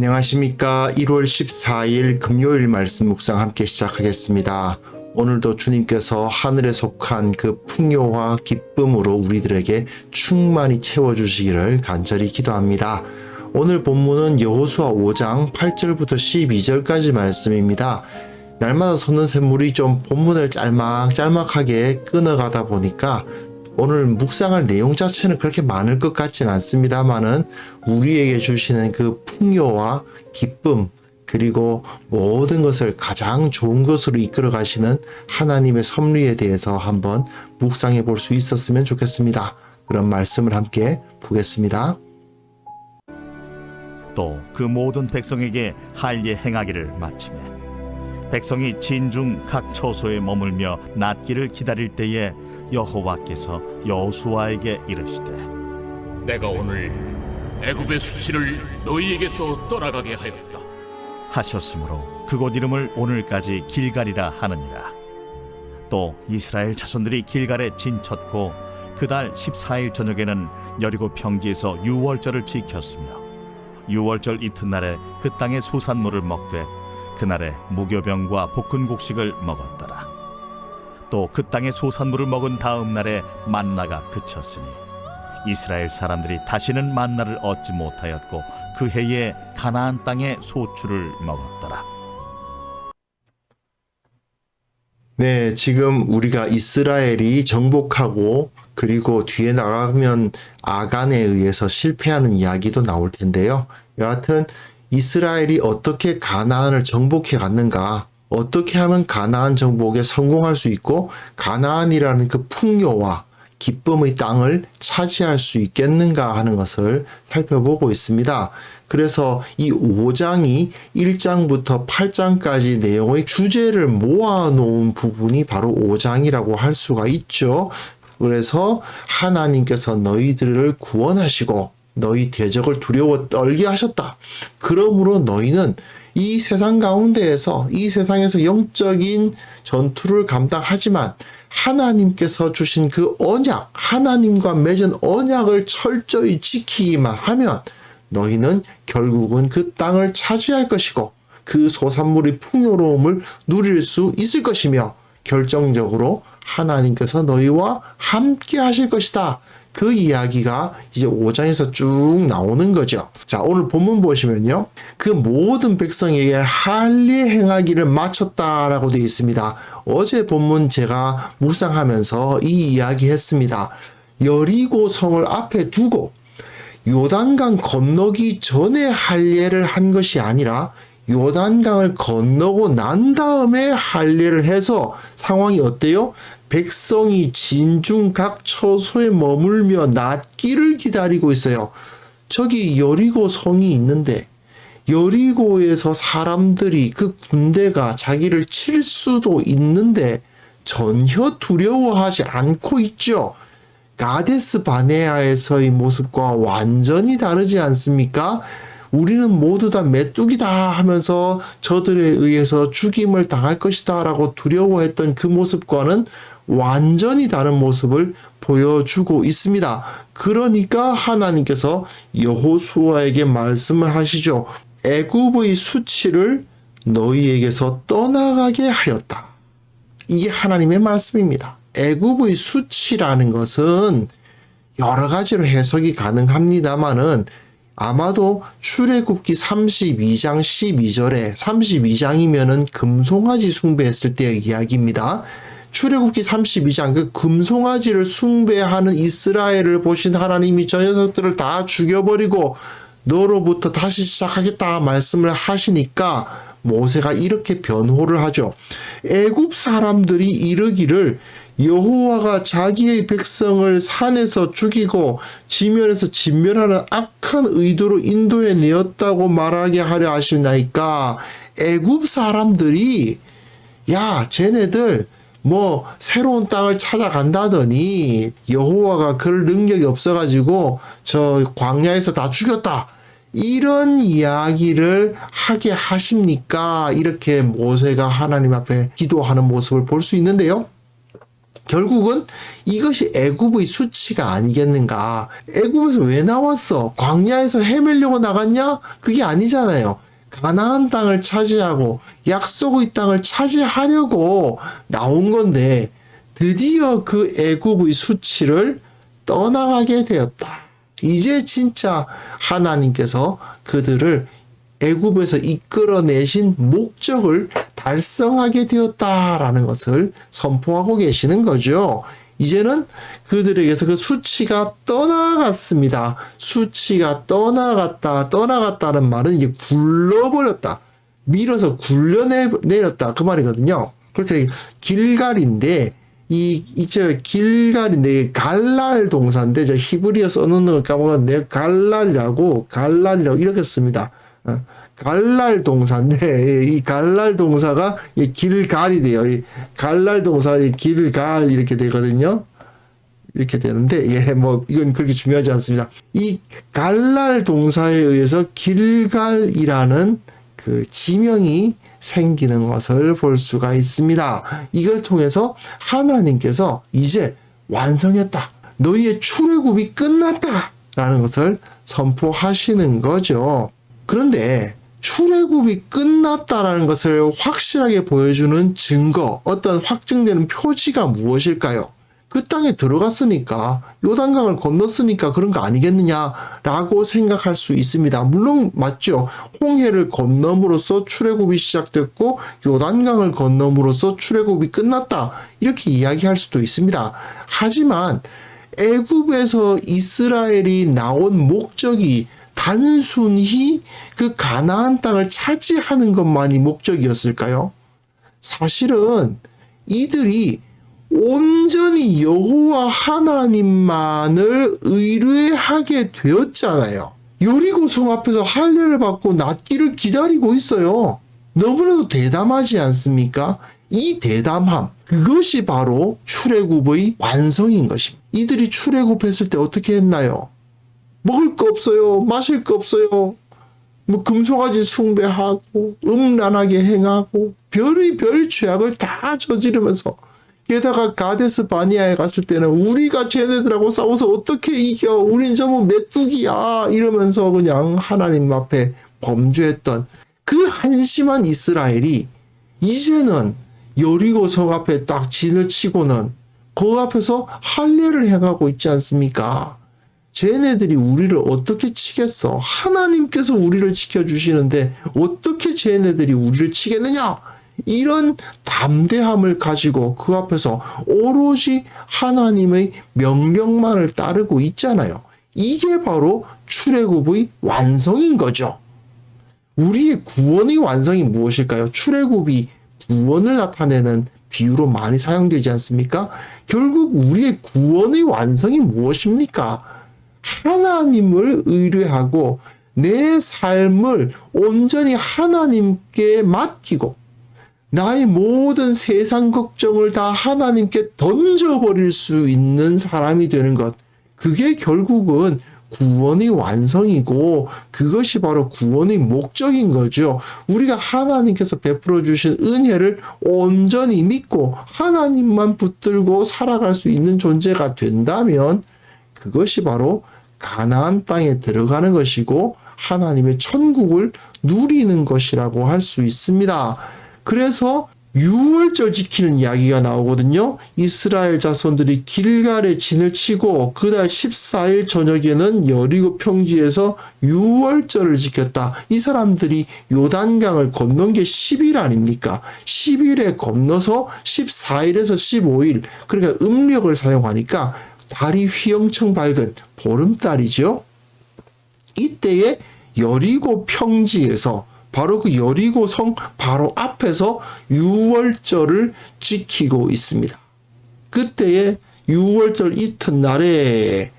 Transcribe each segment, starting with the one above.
안녕하십니까. 1월 14일 금요일 말씀 묵상 함께 시작하겠습니다. 오늘도 주님께서 하늘에 속한 그 풍요와 기쁨으로 우리들에게 충만히 채워주시기를 간절히 기도합니다. 오늘 본문은 여호수아 5장 8절부터 12절까지 말씀입니다. 날마다 솟는 샘물이 좀 본문을 짤막짤막하게 끊어가다 보니까 오늘 묵상할 내용 자체는 그렇게 많을 것 같지는 않습니다만은 우리에게 주시는 그 풍요와 기쁨 그리고 모든 것을 가장 좋은 것으로 이끌어 가시는 하나님의 섭리에 대해서 한번 묵상해 볼 수 있었으면 좋겠습니다. 그런 말씀을 함께 보겠습니다. 또 그 모든 백성에게 할례 행하기를 마치매 백성이 진중 각 처소에 머물며 낫기를 기다릴 때에 여호와께서 여호수아에게 이르시되 내가 오늘 애굽의 수치를 너희에게서 떠나가게 하였다. 하셨으므로 그곳 이름을 오늘까지 길갈이라 하느니라. 또 이스라엘 자손들이 길갈에 진쳤고 그달 14일 저녁에는 여리고 평지에서 유월절을 지켰으며 유월절 이튿날에 그 땅의 소산물을 먹되 그날에 무교병과 볶은 곡식을 먹었더라. 또 그 땅의 소산물을 먹은 다음 날에 만나가 그쳤으니 이스라엘 사람들이 다시는 만나를 얻지 못하였고 그 해에 가나안 땅의 소출을 먹었더라. 네, 지금 우리가 이스라엘이 정복하고 그리고 뒤에 나가면 아간에 의해서 실패하는 이야기도 나올 텐데요. 여하튼 이스라엘이 어떻게 가나안을 정복해 갔는가, 어떻게 하면 가나안 정복에 성공할 수 있고 가나안이라는 그 풍요와 기쁨의 땅을 차지할 수 있겠는가 하는 것을 살펴보고 있습니다. 그래서 이 5장이 1장부터 8장까지 내용의 주제를 모아놓은 부분이 바로 5장이라고 할 수가 있죠. 그래서 하나님께서 너희들을 구원하시고 너희 대적을 두려워 떨게 하셨다. 그러므로 너희는 이 세상 가운데에서 이 세상에서 영적인 전투를 감당하지만 하나님께서 주신 그 언약, 하나님과 맺은 언약을 철저히 지키기만 하면 너희는 결국은 그 땅을 차지할 것이고 그 소산물의 풍요로움을 누릴 수 있을 것이며 결정적으로 하나님께서 너희와 함께 하실 것이다. 그 이야기가 이제 5장에서 쭉 나오는 거죠. 자, 오늘 본문 보시면요. 그 모든 백성에게 할례 행하기를 마쳤다라고 되어 있습니다. 어제 본문 제가 묵상하면서 이 이야기 했습니다. 여리고 성을 앞에 두고 요단강 건너기 전에 할례를 한 것이 아니라 요단강을 건너고 난 다음에 할례를 해서 상황이 어때요? 백성이 진중 각 처소에 머물며 낫기를 기다리고 있어요. 저기 여리고 성이 있는데 여리고에서 사람들이 그 군대가 자기를 칠 수도 있는데 전혀 두려워하지 않고 있죠. 가데스 바네아에서의 모습과 완전히 다르지 않습니까? 우리는 모두 다 메뚜기다 하면서 저들에 의해서 죽임을 당할 것이다 라고 두려워했던 그 모습과는 완전히 다른 모습을 보여주고 있습니다. 그러니까 하나님께서 여호수아에게 말씀을 하시죠. 애굽의 수치를 너희에게서 떠나가게 하였다. 이게 하나님의 말씀입니다. 애굽의 수치라는 것은 여러 가지로 해석이 가능합니다만은 아마도 출애굽기 32장 12절에 32장이면은 금송아지 숭배했을 때의 이야기입니다. 출애굽기 32장 그 금송아지를 숭배하는 이스라엘을 보신 하나님이 저 녀석들을 다 죽여버리고 너로부터 다시 시작하겠다 말씀을 하시니까 모세가 이렇게 변호를 하죠. 애굽 사람들이 이르기를 여호와가 자기의 백성을 산에서 죽이고 지면에서 진멸하는 악한 의도로 인도해 내었다고 말하게 하려 하시나이까. 애굽 사람들이 야 쟤네들 뭐 새로운 땅을 찾아간다더니 여호와가 그럴 능력이 없어가지고 저 광야에서 다 죽였다. 이런 이야기를 하게 하십니까? 이렇게 모세가 하나님 앞에 기도하는 모습을 볼 수 있는데요. 결국은 이것이 애굽의 수치가 아니겠는가. 애굽에서 왜 나왔어? 광야에서 헤매려고 나갔냐? 그게 아니잖아요. 가나안 땅을 차지하고 약속의 땅을 차지하려고 나온 건데 드디어 그 애굽의 수치를 떠나가게 되었다. 이제 진짜 하나님께서 그들을 애굽에서 이끌어내신 목적을 달성하게 되었다라는 것을 선포하고 계시는 거죠. 이제는 그들에게서 그 수치가 떠나갔습니다. 수치가 떠나갔다는 말은 이제 굴러버렸다. 밀어서 굴려내렸다. 그 말이거든요. 그래서 길갈인데, 길갈인데, 갈랄 동사인데, 저 히브리어 써놓는 걸 까먹었는데, 갈랄이라고 이렇게 씁니다. 갈랄 동사인데, 이 갈랄 동사가 길갈이 돼요. 이 갈랄 동사가 길갈 이렇게 되거든요. 이렇게 되는데, 이건 그렇게 중요하지 않습니다. 이 갈랄 동사에 의해서 길갈이라는 그 지명이 생기는 것을 볼 수가 있습니다. 이걸 통해서 하나님께서 이제 완성했다. 너희의 출애굽이 끝났다. 라는 것을 선포하시는 거죠. 그런데 출애굽이 끝났다라는 것을 확실하게 보여주는 증거, 어떤 확증되는 표지가 무엇일까요? 그 땅에 들어갔으니까, 요단강을 건넜으니까 그런 거 아니겠느냐라고 생각할 수 있습니다. 물론 맞죠. 홍해를 건너므로써 출애굽이 시작됐고 요단강을 건너므로써 출애굽이 끝났다. 이렇게 이야기할 수도 있습니다. 하지만 애굽에서 이스라엘이 나온 목적이 단순히 그 가나안 땅을 차지하는 것만이 목적이었을까요? 사실은 이들이 온전히 여호와 하나님만을 의뢰하게 되었잖아요. 여리고성 앞에서 할례를 받고 낫기를 기다리고 있어요. 너무나도 대담하지 않습니까? 이 대담함, 그것이 바로 출애굽의 완성인 것입니다. 이들이 출애굽했을 때 어떻게 했나요? 먹을 거 없어요. 마실 거 없어요. 금송아지 숭배하고 음란하게 행하고 별의 죄악을 다 저지르면서, 게다가 가데스 바니아에 갔을 때는 우리가 쟤네들하고 싸워서 어떻게 이겨? 우린 전부 메뚜기야 이러면서 그냥 하나님 앞에 범죄했던 그 한심한 이스라엘이 이제는 여리고성 앞에 딱 진을 치고는 그 앞에서 할례를 행하고 있지 않습니까? 쟤네들이 우리를 어떻게 치겠어? 하나님께서 우리를 지켜주시는데 어떻게 쟤네들이 우리를 치겠느냐? 이런 담대함을 가지고 그 앞에서 오로지 하나님의 명령만을 따르고 있잖아요. 이게 바로 출애굽의 완성인 거죠. 우리의 구원의 완성이 무엇일까요? 출애굽이 구원을 나타내는 비유로 많이 사용되지 않습니까? 결국 우리의 구원의 완성이 무엇입니까? 하나님을 의뢰하고 내 삶을 온전히 하나님께 맡기고 나의 모든 세상 걱정을 다 하나님께 던져버릴 수 있는 사람이 되는 것. 그게 결국은 구원의 완성이고 그것이 바로 구원의 목적인 거죠. 우리가 하나님께서 베풀어 주신 은혜를 온전히 믿고 하나님만 붙들고 살아갈 수 있는 존재가 된다면 그것이 바로 가나안 땅에 들어가는 것이고 하나님의 천국을 누리는 것이라고 할 수 있습니다. 그래서 유월절 지키는 이야기가 나오거든요. 이스라엘 자손들이 길갈에 진을 치고 그달 14일 저녁에는 여리고 평지에서 유월절을 지켰다. 이 사람들이 요단강을 건넌 게 10일 아닙니까? 10일에 건너서 14일에서 15일, 그러니까 음력을 사용하니까 달이 휘영청 밝은 보름달이죠. 이때에 여리고 평지에서 바로 그 여리고 성 바로 앞에서 유월절을 지키고 있습니다. 그때에 유월절 이튿날에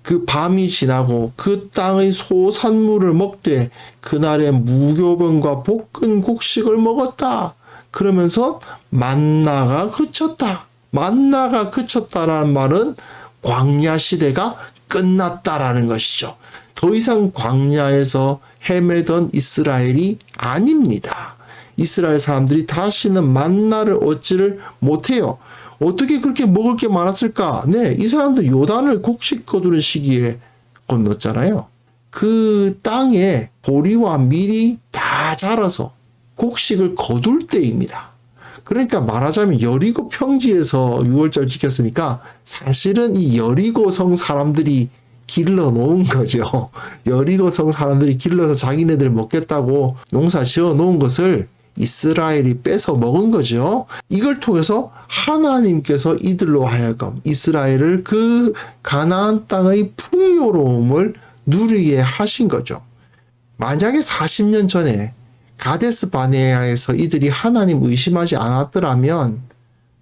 그 밤이 지나고 그 땅의 소산물을 먹되 그날에 무교병과 볶은 곡식을 먹었다. 그러면서 만나가 그쳤다. 만나가 그쳤다라는 말은 광야 시대가 끝났다라는 것이죠. 더 이상 광야에서 헤매던 이스라엘이 아닙니다. 이스라엘 사람들이 다시는 만나를 얻지를 못해요. 어떻게 그렇게 먹을 게 많았을까? 네, 이 사람도 요단을 곡식 거두는 시기에 건넜잖아요. 그 땅에 보리와 밀이 다 자라서 곡식을 거둘 때입니다. 그러니까 말하자면 여리고 평지에서 6월절 지켰으니까 사실은 이 여리고성 사람들이 길러 놓은 거죠. 여리고성 사람들이 길러서 자기네들 먹겠다고 농사 지어 놓은 것을 이스라엘이 뺏어 먹은 거죠. 이걸 통해서 하나님께서 이들로 하여금 이스라엘을 그 가나안 땅의 풍요로움을 누리게 하신 거죠. 만약에 40년 전에 가데스 바네아에서 이들이 하나님 의심하지 않았더라면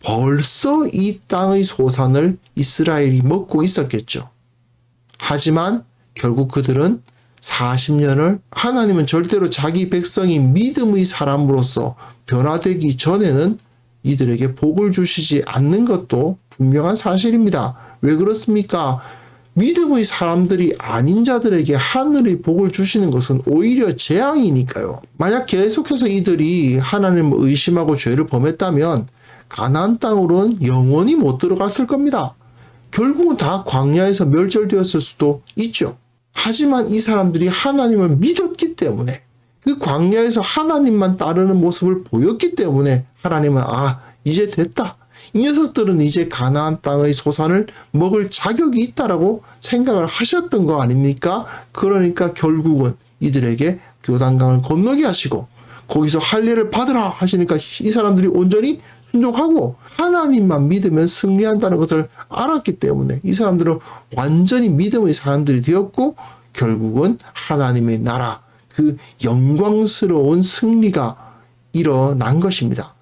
벌써 이 땅의 소산을 이스라엘이 먹고 있었겠죠. 하지만 결국 그들은 40년을 하나님은 절대로 자기 백성이 믿음의 사람으로서 변화되기 전에는 이들에게 복을 주시지 않는 것도 분명한 사실입니다. 왜 그렇습니까? 믿음의 사람들이 아닌 자들에게 하늘의 복을 주시는 것은 오히려 재앙이니까요. 만약 계속해서 이들이 하나님을 의심하고 죄를 범했다면 가나안 땅으로는 영원히 못 들어갔을 겁니다. 결국은 다 광야에서 멸절되었을 수도 있죠. 하지만 이 사람들이 하나님을 믿었기 때문에 그 광야에서 하나님만 따르는 모습을 보였기 때문에 하나님은 이제 됐다. 이 녀석들은 이제 가나안 땅의 소산을 먹을 자격이 있다라고 생각을 하셨던 거 아닙니까? 그러니까 결국은 이들에게 요단강을 건너게 하시고 거기서 할례를 받으라 하시니까 이 사람들이 온전히 순종하고 하나님만 믿으면 승리한다는 것을 알았기 때문에 이 사람들은 완전히 믿음의 사람들이 되었고 결국은 하나님의 나라 그 영광스러운 승리가 일어난 것입니다.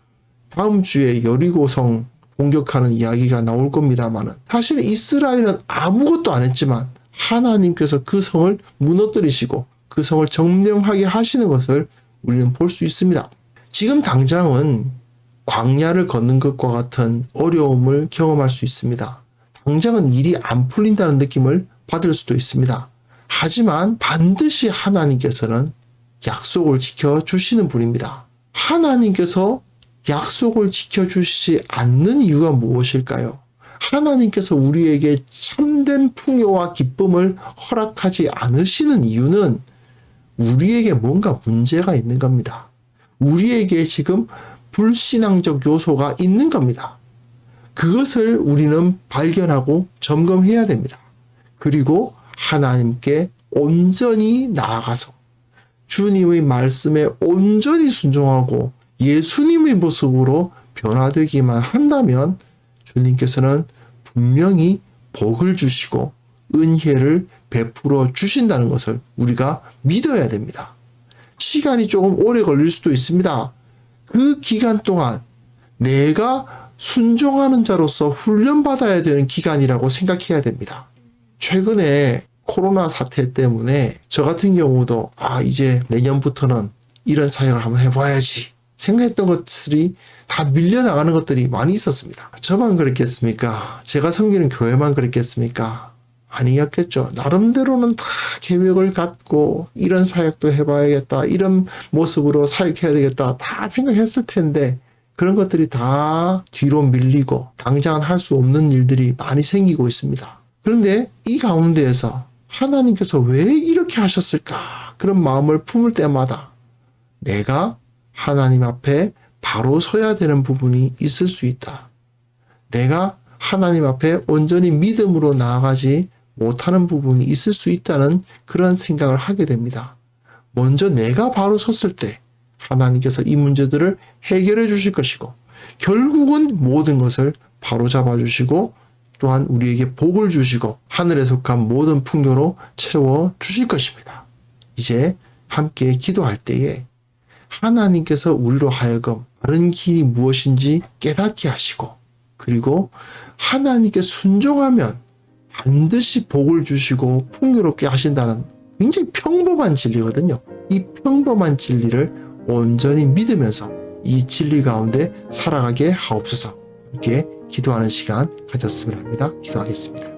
다음 주에 여리고성 공격하는 이야기가 나올 겁니다만 사실 이스라엘은 아무것도 안 했지만 하나님께서 그 성을 무너뜨리시고 그 성을 점령하게 하시는 것을 우리는 볼 수 있습니다. 지금 당장은 광야를 걷는 것과 같은 어려움을 경험할 수 있습니다. 당장은 일이 안 풀린다는 느낌을 받을 수도 있습니다. 하지만 반드시 하나님께서는 약속을 지켜주시는 분입니다. 하나님께서 약속을 지켜주시지 않는 이유가 무엇일까요? 하나님께서 우리에게 참된 풍요와 기쁨을 허락하지 않으시는 이유는 우리에게 뭔가 문제가 있는 겁니다. 우리에게 지금 불신앙적 요소가 있는 겁니다. 그것을 우리는 발견하고 점검해야 됩니다. 그리고 하나님께 온전히 나아가서 주님의 말씀에 온전히 순종하고 예수님의 모습으로 변화되기만 한다면 주님께서는 분명히 복을 주시고 은혜를 베풀어 주신다는 것을 우리가 믿어야 됩니다. 시간이 조금 오래 걸릴 수도 있습니다. 그 기간 동안 내가 순종하는 자로서 훈련받아야 되는 기간이라고 생각해야 됩니다. 최근에 코로나 사태 때문에 저 같은 경우도 이제 내년부터는 이런 사역을 한번 해봐야지 생각했던 것들이 다 밀려나가는 것들이 많이 있었습니다. 저만 그랬겠습니까? 제가 섬기는 교회만 그랬겠습니까? 아니었겠죠. 나름대로는 다 계획을 갖고 이런 사역도 해봐야겠다. 이런 모습으로 사역해야 되겠다. 다 생각했을 텐데 그런 것들이 다 뒤로 밀리고 당장은 할 수 없는 일들이 많이 생기고 있습니다. 그런데 이 가운데에서 하나님께서 왜 이렇게 하셨을까? 그런 마음을 품을 때마다 내가 하나님 앞에 바로 서야 되는 부분이 있을 수 있다. 내가 하나님 앞에 온전히 믿음으로 나아가지 못하는 부분이 있을 수 있다는 그런 생각을 하게 됩니다. 먼저 내가 바로 섰을 때 하나님께서 이 문제들을 해결해 주실 것이고 결국은 모든 것을 바로 잡아 주시고 또한 우리에게 복을 주시고 하늘에 속한 모든 풍요로 채워 주실 것입니다. 이제 함께 기도할 때에 하나님께서 우리로 하여금 바른 길이 무엇인지 깨닫게 하시고 그리고 하나님께 순종하면 반드시 복을 주시고 풍요롭게 하신다는 굉장히 평범한 진리거든요. 이 평범한 진리를 온전히 믿으면서 이 진리 가운데 살아가게 하옵소서. 함께 기도하는 시간 가졌으면 합니다. 기도하겠습니다.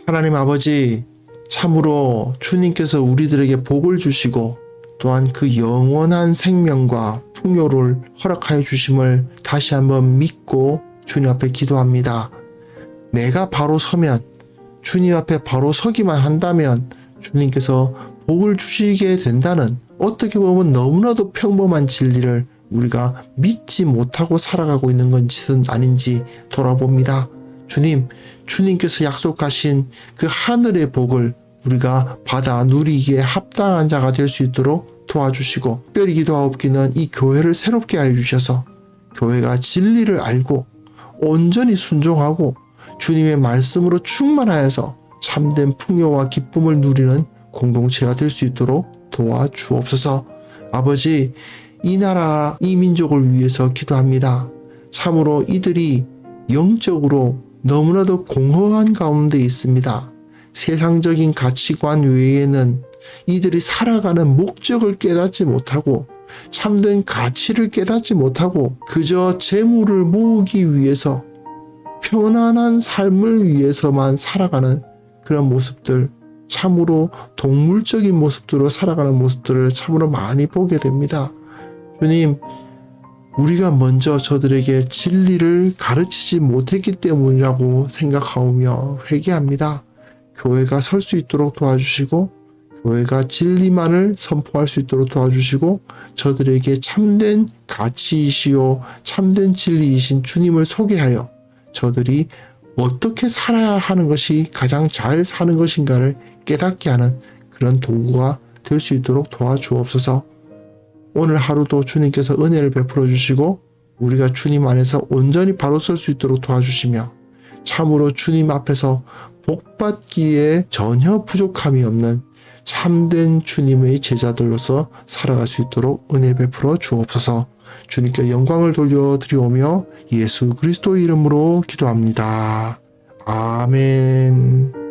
하나님 아버지, 참으로 주님께서 우리들에게 복을 주시고 또한 그 영원한 생명과 풍요를 허락하여 주심을 다시 한번 믿고 주님 앞에 기도합니다. 내가 바로 서면, 주님 앞에 바로 서기만 한다면 주님께서 복을 주시게 된다는, 어떻게 보면 너무나도 평범한 진리를 우리가 믿지 못하고 살아가고 있는 것은 아닌지 돌아봅니다. 주님께서 약속하신 그 하늘의 복을 우리가 받아 누리기에 합당한 자가 될 수 있도록 도와주시고, 특별히 기도하옵기는 이 교회를 새롭게 하여 주셔서 교회가 진리를 알고 온전히 순종하고 주님의 말씀으로 충만하여서 참된 풍요와 기쁨을 누리는 공동체가 될 수 있도록 도와주옵소서. 아버지, 이 나라, 이 민족을 위해서 기도합니다. 참으로 이들이 영적으로 너무나도 공허한 가운데 있습니다. 세상적인 가치관 외에는 이들이 살아가는 목적을 깨닫지 못하고 참된 가치를 깨닫지 못하고 그저 재물을 모으기 위해서 편안한 삶을 위해서만 살아가는 그런 모습들, 참으로 동물적인 모습들로 살아가는 모습들을 참으로 많이 보게 됩니다. 주님, 우리가 먼저 저들에게 진리를 가르치지 못했기 때문이라고 생각하오며 회개합니다. 교회가 설 수 있도록 도와주시고 교회가 진리만을 선포할 수 있도록 도와주시고 저들에게 참된 가치이시요 참된 진리이신 주님을 소개하여 저들이 어떻게 살아야 하는 것이 가장 잘 사는 것인가를 깨닫게 하는 그런 도구가 될 수 있도록 도와주옵소서. 오늘 하루도 주님께서 은혜를 베풀어 주시고 우리가 주님 안에서 온전히 바로 설 수 있도록 도와주시며 참으로 주님 앞에서 복받기에 전혀 부족함이 없는 참된 주님의 제자들로서 살아갈 수 있도록 은혜 베풀어 주옵소서. 주님께 영광을 돌려드리오며 예수 그리스도의 이름으로 기도합니다. 아멘.